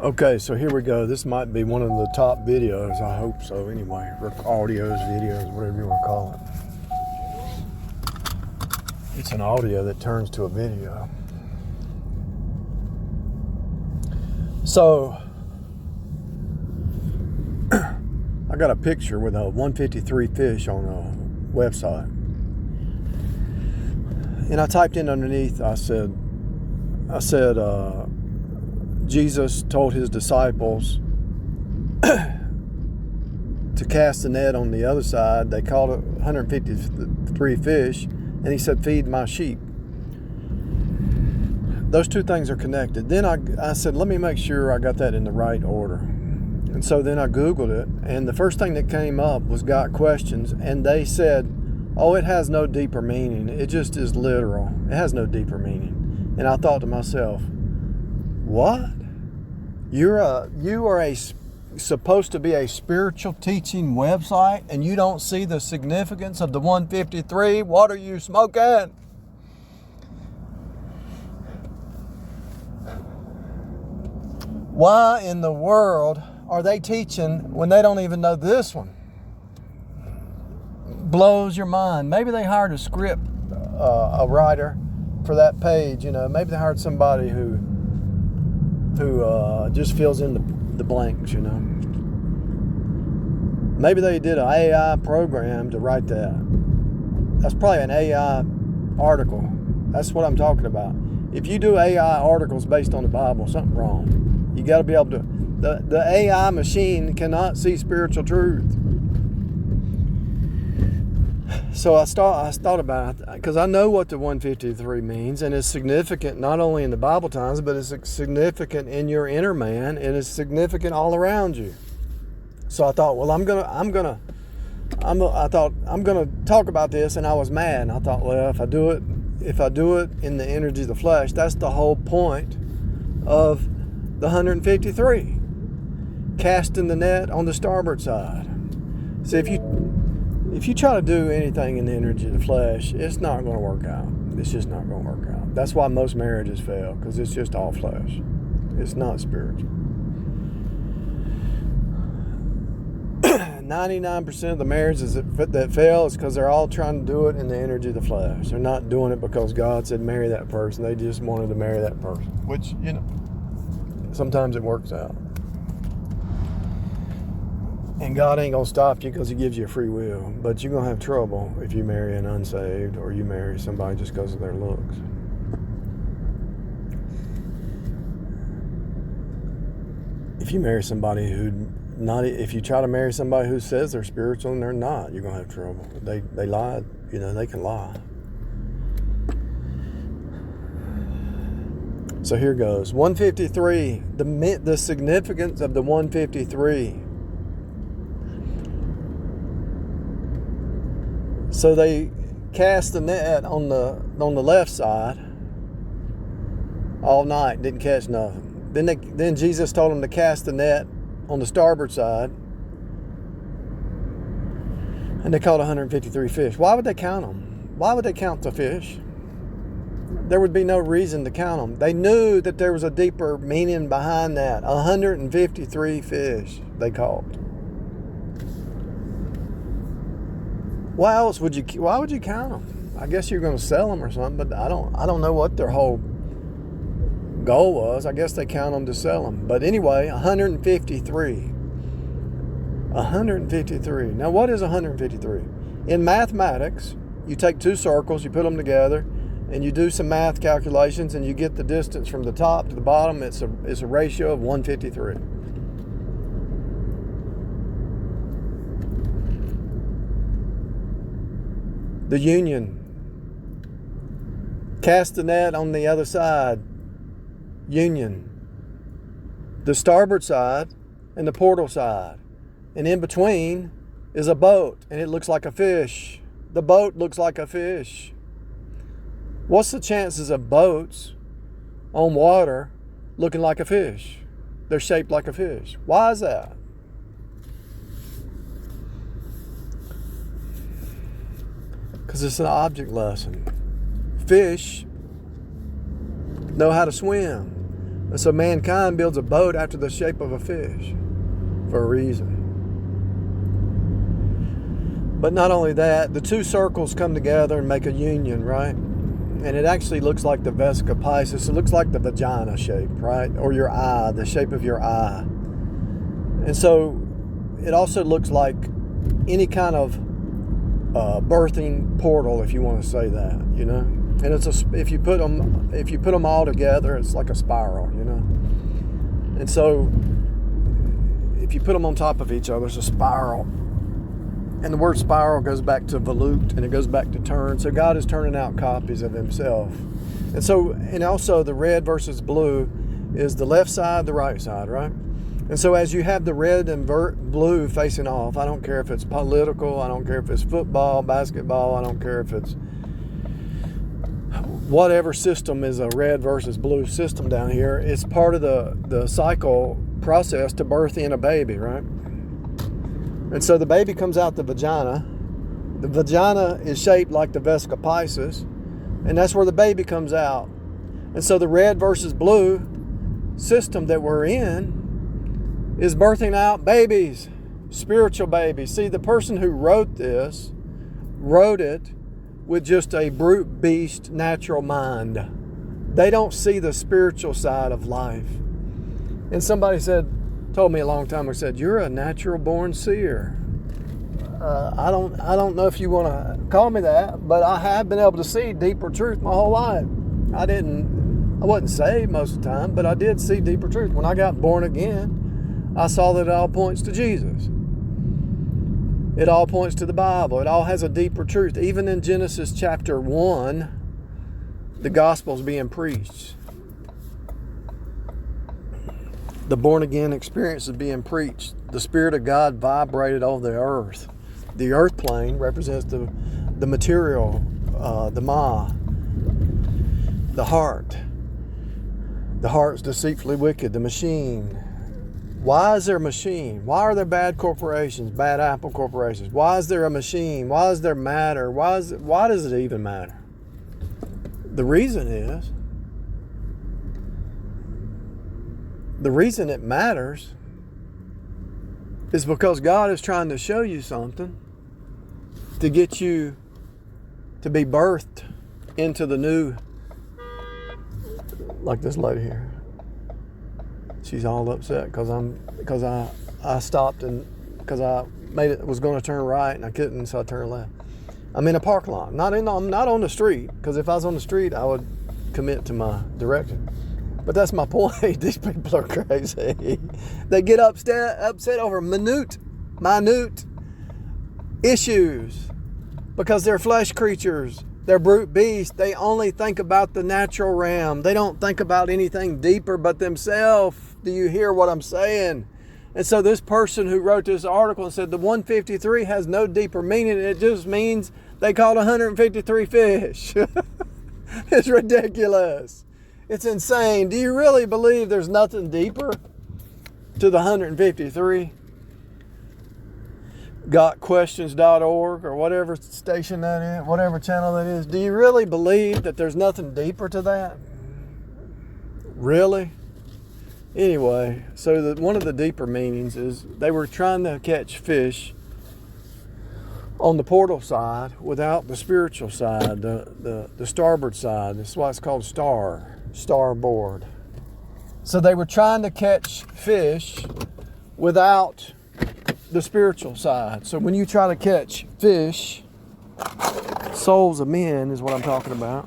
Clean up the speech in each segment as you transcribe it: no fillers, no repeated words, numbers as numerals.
Okay, so here we go. This might be one of the top videos. I hope so anyway. Audios, videos, whatever you want to call it. It's an audio that turns to a video. So, I got a picture with a 153 fish on a website. And I typed in underneath, I said, Jesus told his disciples to cast the net on the other side. They caught 153 fish, and he said, feed my sheep. Those two things are connected. Then I said, let me make sure I got that in the right order. And so then I Googled it, and the first thing that came up was Got Questions, and they said, oh, it has no deeper meaning. It just is literal. It has no deeper meaning. And I thought to myself, what? You are supposed to be a spiritual teaching website, and you don't see the significance of the 153? What are you smoking? Why in the world are they teaching when they don't even know this one? Blows your mind. Maybe they hired a script, a writer for that page. Maybe they hired somebody who just fills in the blanks. Maybe they did an AI program to write that. That's probably an AI article. That's what I'm talking about. If you do AI articles based on the Bible, something's wrong. You got to be able to. The AI machine cannot see spiritual truth. So I thought about it because I know what the 153 means, and it's significant not only in the Bible times, but it's significant in your inner man, and it's significant all around you. So I thought, well, I'm gonna talk about this, and I was mad. And I thought, well, if I do it in the energy of the flesh, that's the whole point of the 153. Casting the net on the starboard side. See, if you try to do anything in the energy of the flesh, it's not going to work out. It's just not going to work out. That's why most marriages fail, because it's just all flesh. It's not spiritual. 99% of the marriages that fail is because they're all trying to do it in the energy of the flesh. They're not doing it because God said marry that person. They just wanted to marry that person, which, sometimes it works out. And God ain't going to stop you because he gives you a free will. But you're going to have trouble if you marry an unsaved or you marry somebody just because of their looks. If you marry somebody if you try to marry somebody who says they're spiritual and they're not, you're going to have trouble. They lie, they can lie. So here goes. 153, the significance of the 153. So they cast the net on the left side all night, didn't catch nothing. Then Jesus told them to cast the net on the starboard side, and they caught 153 fish. Why would they count them? Why would they count the fish? There would be no reason to count them. They knew that there was a deeper meaning behind that. 153 fish they caught. Why would you count them? I guess you're going to sell them or something, but I don't know what their whole goal was. I guess they count them to sell them. But anyway, 153. 153. Now, what is 153? In mathematics, you take two circles, you put them together, and you do some math calculations, and you get the distance from the top to the bottom. It's a ratio of 153. The union. Cast the net on the other side. Union. The starboard side and the portal side. And in between is a boat, and it looks like a fish. The boat looks like a fish. What's the chances of boats on water looking like a fish? They're shaped like a fish. Why is that? Because it's an object lesson. Fish know how to swim. And so mankind builds a boat after the shape of a fish for a reason. But not only that, the two circles come together and make a union, right? And it actually looks like the Vesica Piscis. It looks like the vagina shape, right? Or your eye, the shape of your eye. And so it also looks like any kind of birthing portal, if you want to say that, you know. And if you put them all together, it's like a spiral, you know. And so if you put them on top of each other, it's a spiral. And the word spiral goes back to volute, and it goes back to turn. So God is turning out copies of himself. And also the red versus blue is the left side, the right side, right? And so as you have the red and blue facing off, I don't care if it's political, I don't care if it's football, basketball, I don't care if it's whatever system is a red versus blue system down here. It's part of the cycle process to birth in a baby, right? And so the baby comes out the vagina. The vagina is shaped like the Vesica Piscis, and that's where the baby comes out. And so the red versus blue system that we're in is birthing out babies, spiritual babies. See, the person who wrote this wrote it with just a brute beast natural mind. They don't see the spiritual side of life. And somebody told me a long time ago, said, "You're a natural born seer." I don't know if you want to call me that, but I have been able to see deeper truth my whole life. I wasn't saved most of the time, but I did see deeper truth. When I got born again, I saw that it all points to Jesus. It all points to the Bible. It all has a deeper truth. Even in Genesis chapter 1, the gospel's being preached. The born-again experience is being preached. The Spirit of God vibrated over the earth. The earth plane represents the material, the ma, the heart. The heart's deceitfully wicked, the machine. Why is there a machine? Why are there bad corporations, bad apple corporations? Why is there a machine? Why is there matter? Why does it even matter? The reason it matters is because God is trying to show you something to get you to be birthed into the new, like this lady here. She's all upset because I stopped and because I was going to turn right and I couldn't, so I turned left. I'm in a park lot, I'm not on the street, because if I was on the street, I would commit to my direction. But that's my point. These people are crazy. They get upset over minute issues because they're flesh creatures. They're brute beasts. They only think about the natural realm. They don't think about anything deeper but themselves. Do you hear what I'm saying? And so this person who wrote this article and said the 153 has no deeper meaning. It just means they caught 153 fish. It's ridiculous. It's insane. Do you really believe there's nothing deeper to the 153? GotQuestions.org or whatever station that is, whatever channel that is. Do you really believe that there's nothing deeper to that? Really? Anyway, so one of the deeper meanings is they were trying to catch fish on the portal side without the spiritual side, the starboard side. That's why it's called starboard. So they were trying to catch fish without the spiritual side. So when you try to catch fish, souls of men is what I'm talking about.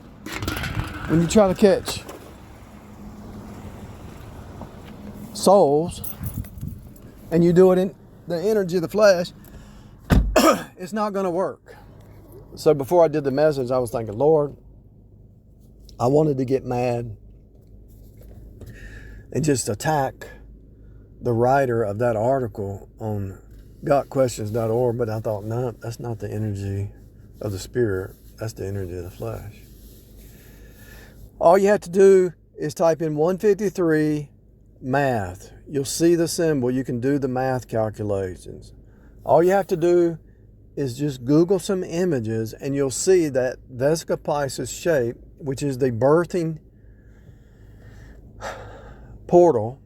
When you try to catch souls and you do it in the energy of the flesh, it's not going to work. So before I did the message, I was thinking, Lord, I wanted to get mad and just attack the writer of that article on GotQuestions.org, but I thought, no, that's not the energy of the spirit. That's the energy of the flesh. All you have to do is type in 153 math. You'll see the symbol. You can do the math calculations. All you have to do is just Google some images and you'll see that Vesica Piscis shape, which is the birthing portal.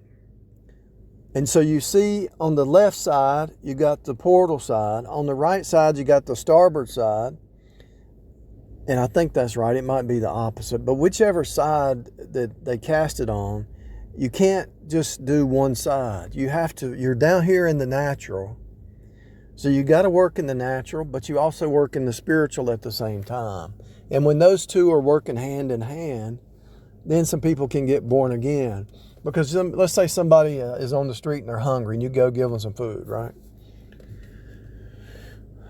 And so you see on the left side, you got the portal side. On the right side, you got the starboard side. And I think that's right. It might be the opposite. But whichever side that they cast it on, you can't just do one side. You have to, you're down here in the natural. So you got to work in the natural, but you also work in the spiritual at the same time. And when those two are working hand in hand, then some people can get born again. Because let's say somebody is on the street and they're hungry and you go give them some food, right?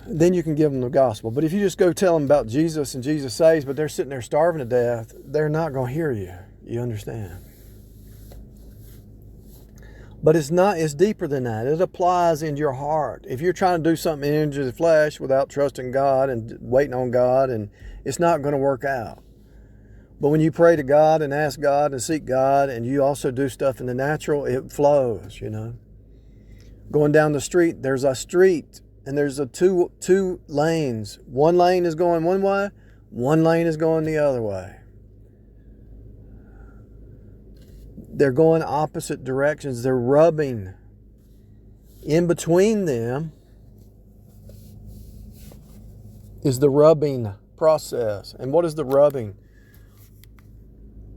Then you can give them the gospel. But if you just go tell them about Jesus and Jesus saves, but they're sitting there starving to death, they're not going to hear you. You understand? But it's deeper than that. It applies in your heart. If you're trying to do something in the flesh without trusting God and waiting on God, and it's not going to work out. But when you pray to God and ask God and seek God, and you also do stuff in the natural, it flows, you know. Going down the street, there's a street, and there's a two lanes. One lane is going one way, one lane is going the other way. They're going opposite directions. They're rubbing. In between them is the rubbing process. And what is the rubbing?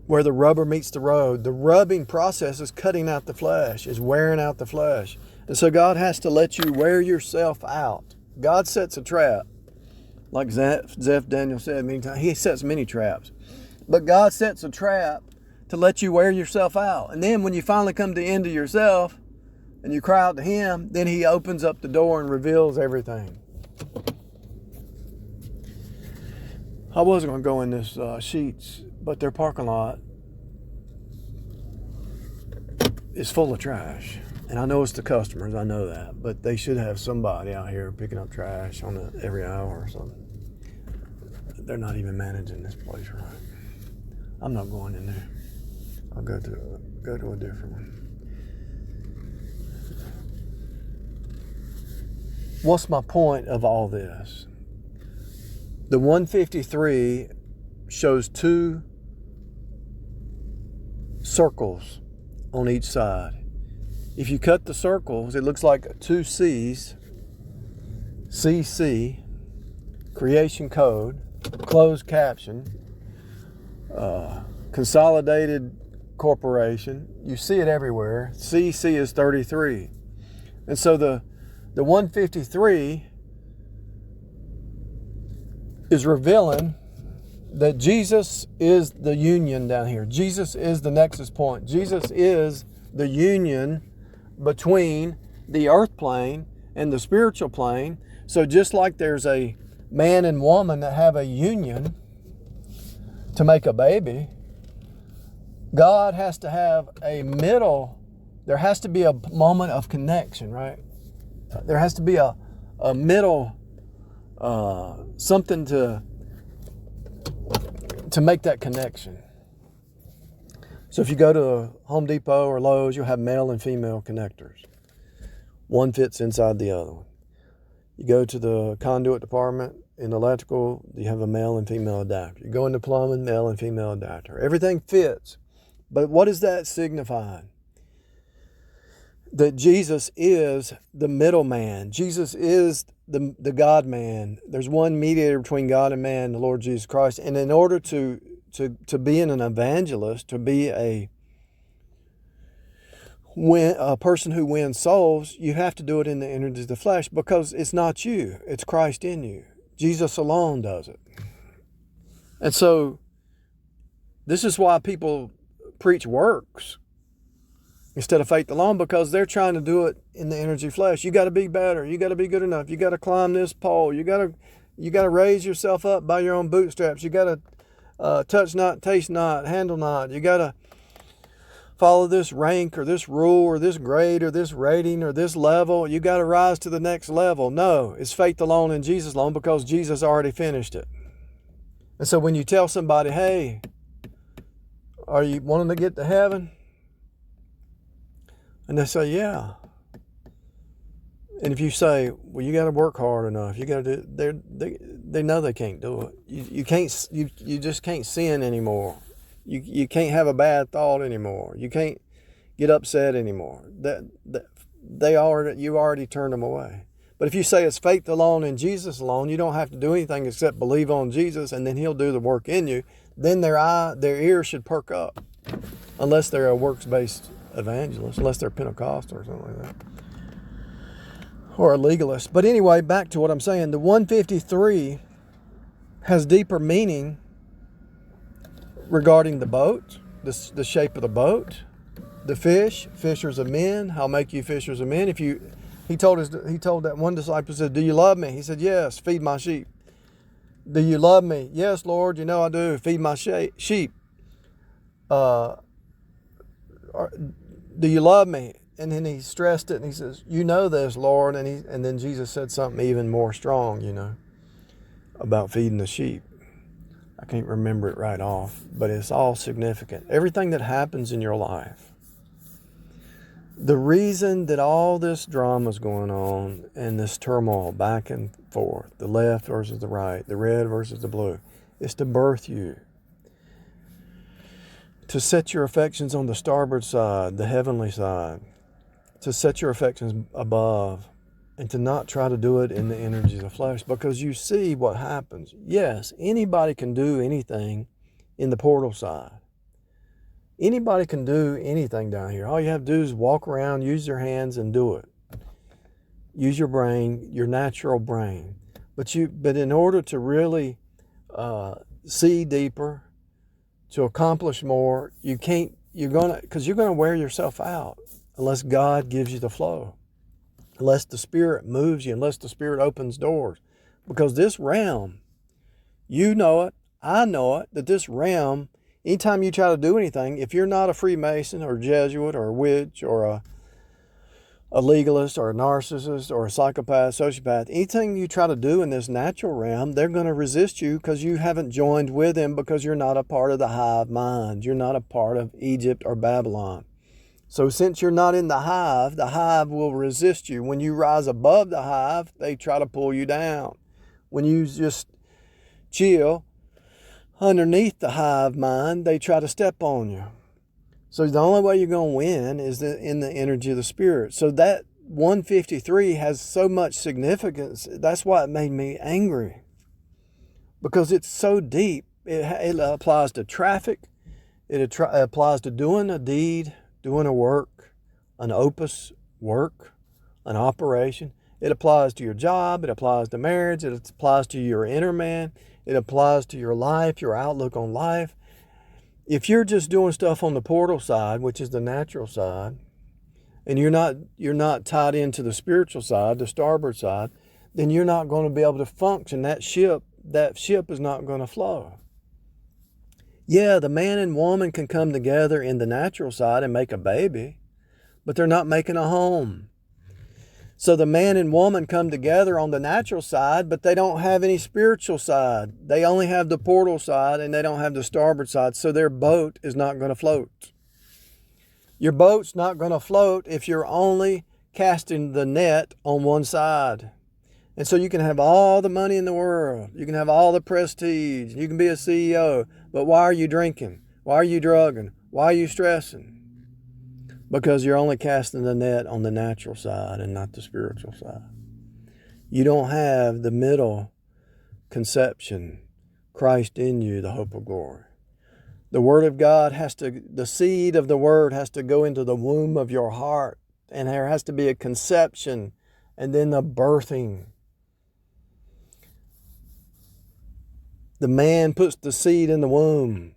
Where the rubber meets the road. The rubbing process is cutting out the flesh, is wearing out the flesh. And so God has to let you wear yourself out. God sets a trap. Like Zeph Daniel said many times, he sets many traps. But God sets a trap to let you wear yourself out. And then when you finally come to the end of yourself and you cry out to Him, then He opens up the door and reveals everything. I was going to go in this Sheetz, but their parking lot is full of trash. And I know it's the customers, I know that. But they should have somebody out here picking up trash on every hour or something. They're not even managing this place right. I'm not going in there. I'll go to a different one. What's my point of all this? The 153 shows two circles on each side. If you cut the circles, it looks like two C's. CC, creation code, closed caption, consolidated corporation. You see it everywhere. CC is 33. And so the 153 is revealing that Jesus is the union down here. Jesus is the nexus point. Jesus is the union between the earth plane and the spiritual plane. So just like there's a man and woman that have a union to make a baby, God has to have a middle. There has to be a moment of connection, right? There has to be a middle, something to make that connection. So if you go to Home Depot or Lowe's, you'll have male and female connectors. One fits inside the other one. You go to the conduit department in electrical, you have a male and female adapter. You go into plumbing, male and female adapter. Everything fits. But what is that signifying? That Jesus is the middleman. Jesus is the God-man. There's one mediator between God and man, the Lord Jesus Christ. And in order to be an evangelist, to be a person who wins souls, you have to do it in the energy of the flesh, because it's not you, it's Christ in you. Jesus alone does it. And so this is why people preach works instead of faith alone, because they're trying to do it in the energy flesh. You got to be better. You got to be good enough. You got to climb this pole. You got to raise yourself up by your own bootstraps. You got to touch not, taste not, handle not. You got to follow this rank or this rule or this grade or this rating or this level. You got to rise to the next level. No, it's faith alone and Jesus alone, because Jesus already finished it. And so when you tell somebody, hey, are you wanting to get to heaven? And they say, yeah. And if you say, well, you got to work hard enough, you got to do, they know they can't do it. You just can't sin anymore. You can't have a bad thought anymore. You can't get upset anymore. You already turned them away. But if you say it's faith alone and Jesus alone, you don't have to do anything except believe on Jesus, and then He'll do the work in you. Then their ears should perk up, unless they're a works-based evangelist, unless they're Pentecostal or something like that, or a legalist. But anyway, back to what I'm saying. The 153 has deeper meaning regarding the boat, the shape of the boat, the fish, fishers of men. I'll make you fishers of men. He told that one disciple, said, "Do you love me?" He said, "Yes, feed my sheep." "Do you love me?" "Yes, Lord, you know I do. Feed my sheep." "Do you love me?" And then he stressed it, and he says, "You know this, Lord." And then Jesus said something even more strong, about feeding the sheep. I can't remember it right off, but it's all significant. Everything that happens in your life. The reason that all this drama is going on and this turmoil back and forth, the left versus the right, the red versus the blue, is to birth you. To set your affections on the starboard side, the heavenly side. To set your affections above. And to not try to do it in the energies of flesh. Because you see what happens. Yes, anybody can do anything in the portal side. Anybody can do anything down here. All you have to do is walk around, use your hands, and do it. Use your brain, your natural brain. But in order to really see deeper, to accomplish more, because you're gonna wear yourself out unless God gives you the flow, unless the Spirit moves you, unless the Spirit opens doors. Because this realm, you know it, I know it, that this realm, anytime you try to do anything, if you're not a Freemason or a Jesuit or a witch or a legalist or a narcissist or a psychopath, sociopath, anything you try to do in this natural realm, they're going to resist you because you haven't joined with them, because you're not a part of the hive mind. You're not a part of Egypt or Babylon. So since you're not in the hive will resist you. When you rise above the hive, they try to pull you down. When you just chill underneath the hive mind, they try to step on you. So the only way you're going to win is in the energy of the Spirit. So that 153 has so much significance. That's why it made me angry. Because it's so deep. It applies to traffic. It applies to doing a deed, doing a work, an opus work, an operation. It applies to your job. It applies to marriage. It applies to your inner man. It applies to your life, your outlook on life. If you're just doing stuff on the portal side, which is the natural side, and you're not tied into the spiritual side, the starboard side, then you're not going to be able to function. That ship is not going to flow. Yeah, the man and woman can come together in the natural side and make a baby, but they're not making a home. So the man and woman come together on the natural side, but they don't have any spiritual side. They only have the portal side, and they don't have the starboard side, so their boat is not going to float. Your boat's not going to float if you're only casting the net on one side. And so you can have all the money in the world. You can have all the prestige. You can be a CEO. But why are you drinking? Why are you drugging? Why are you stressing? Because you're only casting the net on the natural side and not the spiritual side. You don't have the middle conception, Christ in you, the hope of glory. The Word of God the seed of the Word has to go into the womb of your heart. And there has to be a conception and then the birthing. The man puts the seed in the womb.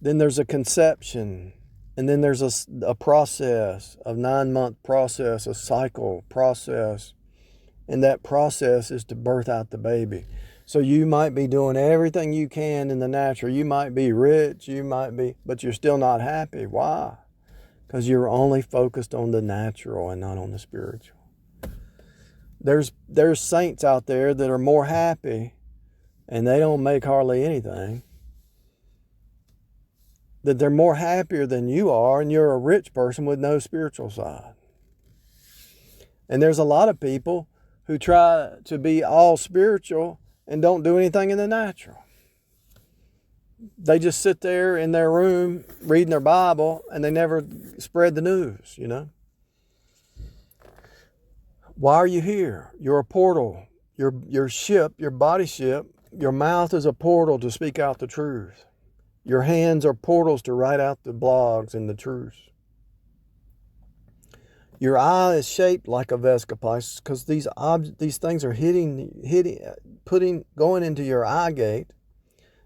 Then there's a conception. And then there's a process, a 9-month process, a cycle process. And that process is to birth out the baby. So you might be doing everything you can in the natural. You might be rich, but you're still not happy. Why? Because you're only focused on the natural and not on the spiritual. There's saints out there that are more happy and they don't make hardly anything. That they're more happier than you are, and you're a rich person with no spiritual side. And there's a lot of people who try to be all spiritual and don't do anything in the natural. they just sit there in their room reading their Bible and they never spread the news, you know. Why are you here? You're a portal. Your ship, your body ship, your mouth is a portal to speak out the truth. Your hands are portals to write out the blogs and the truths. Your eye is shaped like a Vesica because these things are going into your eye gate.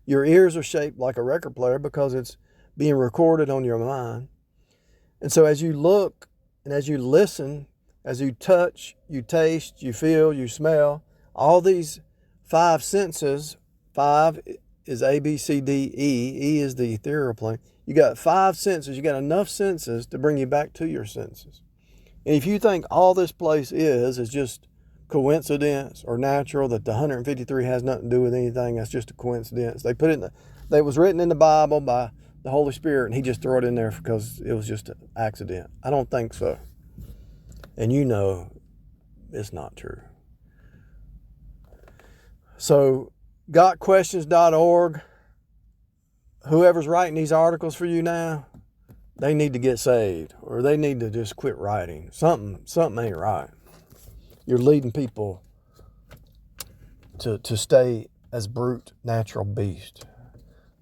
Your ears are shaped like a record player because it's being recorded on your mind. And so as you look and as you listen, as you touch, you taste, you feel, you smell, all these 5 senses, 5 is A, B, C, D, E. E is the ethereal plane. You got 5 senses. You got enough senses to bring you back to your senses. And if you think all this place is just coincidence or natural, that the 153 has nothing to do with anything, that's just a coincidence. They put it it was written in the Bible by the Holy Spirit, and he just threw it in there because it was just an accident. I don't think so. And you know it's not true. So, gotquestions.org, whoever's writing these articles for you now, they need to get saved, or they need to just quit writing. Something ain't right. You're leading people to stay as brute, natural beast.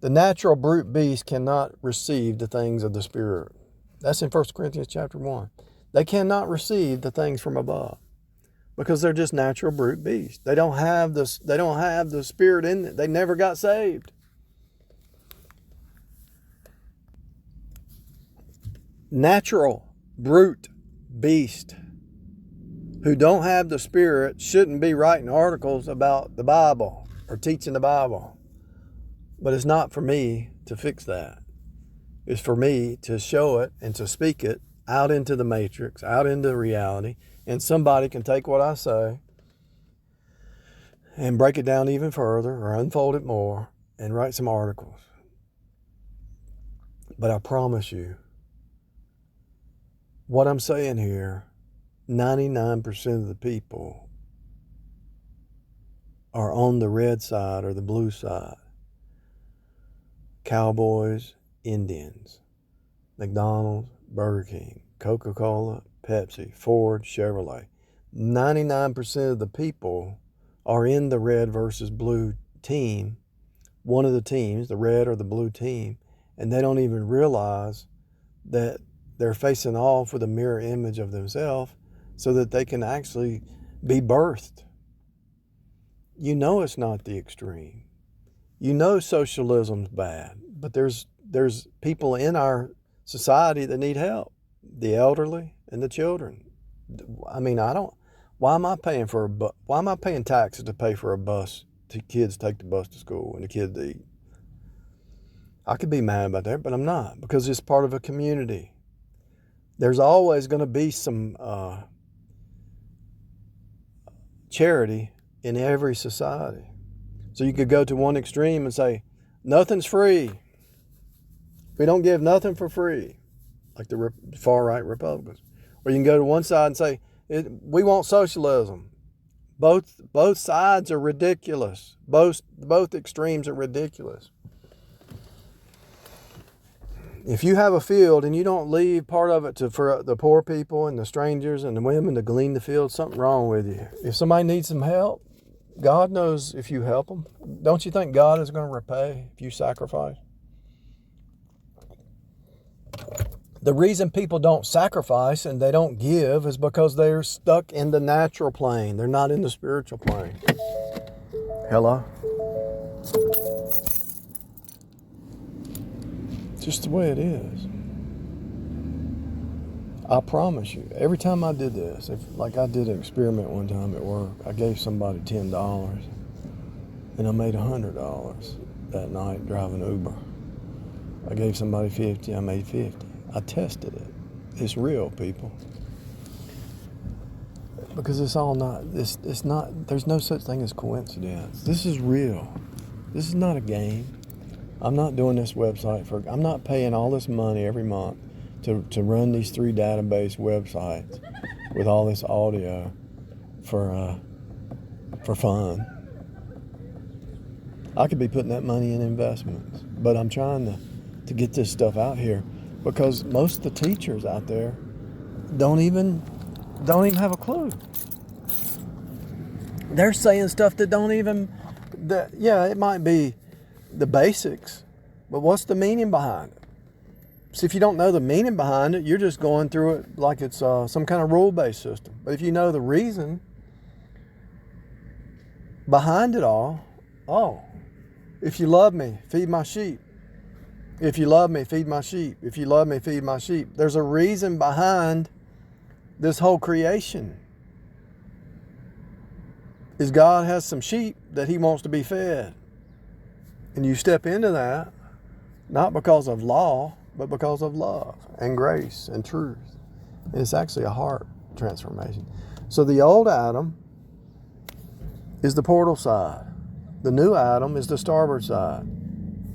The natural brute beast cannot receive the things of the Spirit. That's in 1 Corinthians chapter 1. They cannot receive the things from above because they're just natural brute beasts. They don't have the Spirit in it. They never got saved. Natural brute beast who don't have the Spirit shouldn't be writing articles about the Bible or teaching the Bible. But it's not for me to fix that. It's for me to show it and to speak it out into the matrix, out into reality, and somebody can take what I say and break it down even further or unfold it more and write some articles. But I promise you, what I'm saying here, 99% of the people are on the red side or the blue side. Cowboys, Indians, McDonald's, Burger King, Coca-Cola, Pepsi, Ford, Chevrolet. 99% of the people are in the red versus blue team, one of the teams, the red or the blue team, and they don't even realize that they're facing off with a mirror image of themselves so that they can actually be birthed. You know it's not the extreme. You know socialism's bad, but there's people in our society that need help, the elderly and the children. I mean, why am I paying taxes to pay for a bus to kids take the bus to school and the kids to eat? I could be mad about that, but I'm not, because it's part of a community. There's always going to be some charity in every society. So you could go to one extreme and say, nothing's free. We don't give nothing for free, like the far-right Republicans. Or you can go to one side and say, we want socialism. Both sides are ridiculous. Both extremes are ridiculous. If you have a field and you don't leave part of it for the poor people and the strangers and the women to glean the field, something wrong with you. If somebody needs some help, God knows if you help them. Don't you think God is going to repay if you sacrifice? The reason people don't sacrifice and they don't give is because they're stuck in the natural plane. They're not in the spiritual plane. Hello? Just the way it is. I promise you, every time I did this, like I did an experiment one time at work, I gave somebody $10 and I made $100 that night driving Uber. I gave somebody $50, I made $50. I tested it. It's real, people. Because it's not, there's no such thing as coincidence. This is real. This is not a game. I'm not doing this website I'm not paying all this money every month to run these 3 database websites with all this audio for fun. I could be putting that money in investments, but I'm trying to get this stuff out here because most of the teachers out there don't even have a clue. They're saying stuff that don't even, that, yeah, it might be the basics, but what's the meaning behind it? See, if you don't know the meaning behind it, you're just going through it like it's some kind of rule-based system. But if you know the reason behind it all, oh, if you love me, feed my sheep. If you love me, feed my sheep. If you love me, feed my sheep. There's a reason behind this whole creation. Is God has some sheep that he wants to be fed. And you step into that, not because of law, but because of love and grace and truth. And it's actually a heart transformation. So the old Adam is the portal side. The new Adam is the starboard side.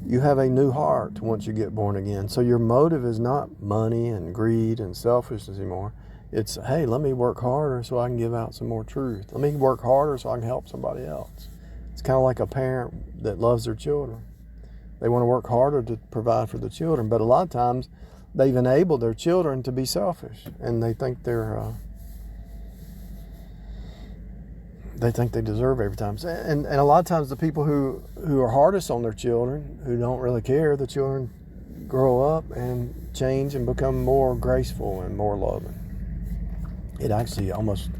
You have a new heart once you get born again. So your motive is not money and greed and selfishness anymore. It's, hey, let me work harder so I can give out some more truth. Let me work harder so I can help somebody else. It's kind of like a parent that loves their children. They want to work harder to provide for the children, but a lot of times they've enabled their children to be selfish, and they think they deserve every time. And a lot of times the people who are hardest on their children, who don't really care, the children grow up and change and become more graceful and more loving. It actually almost,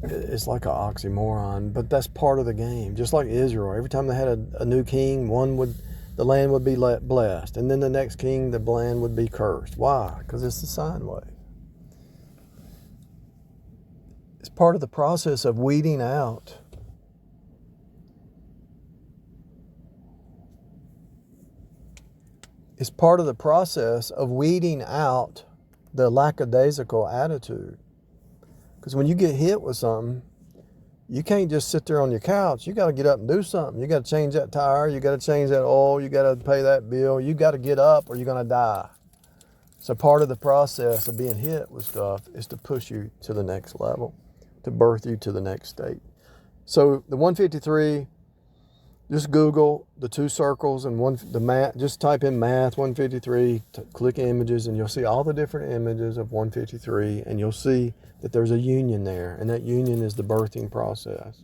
it's like an oxymoron, but that's part of the game. Just like Israel, every time they had a new king, the land would be blessed, and then the next king, the land would be cursed. Why? Because it's the sine wave. It's part of the process of weeding out It's part of the process of weeding out the lackadaisical attitude. Because when you get hit with something, you can't just sit there on your couch. You got to get up and do something. You got to change that tire. You got to change that oil. You got to pay that bill. You got to get up or you're going to die. So part of the process of being hit with stuff is to push you to the next level, to birth you to the next state. So the 153, just Google the two circles and the math. Just type in math 153, click images, and you'll see all the different images of 153, and you'll see that there's a union there, and that union is the birthing process.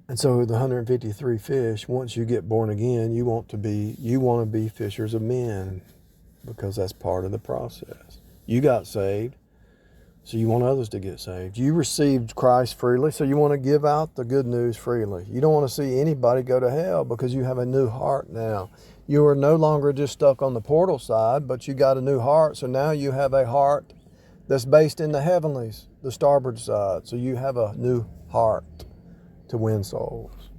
And so the 153 fish, once you get born again, you want to be fishers of men, because that's part of the process. You got saved, so you want others to get saved. You received Christ freely, so you want to give out the good news freely. You don't want to see anybody go to hell because you have a new heart now. You are no longer just stuck on the portal side, but you got a new heart, so now you have a heart that's based in the heavenlies, the starboard side. So you have a new heart to win souls.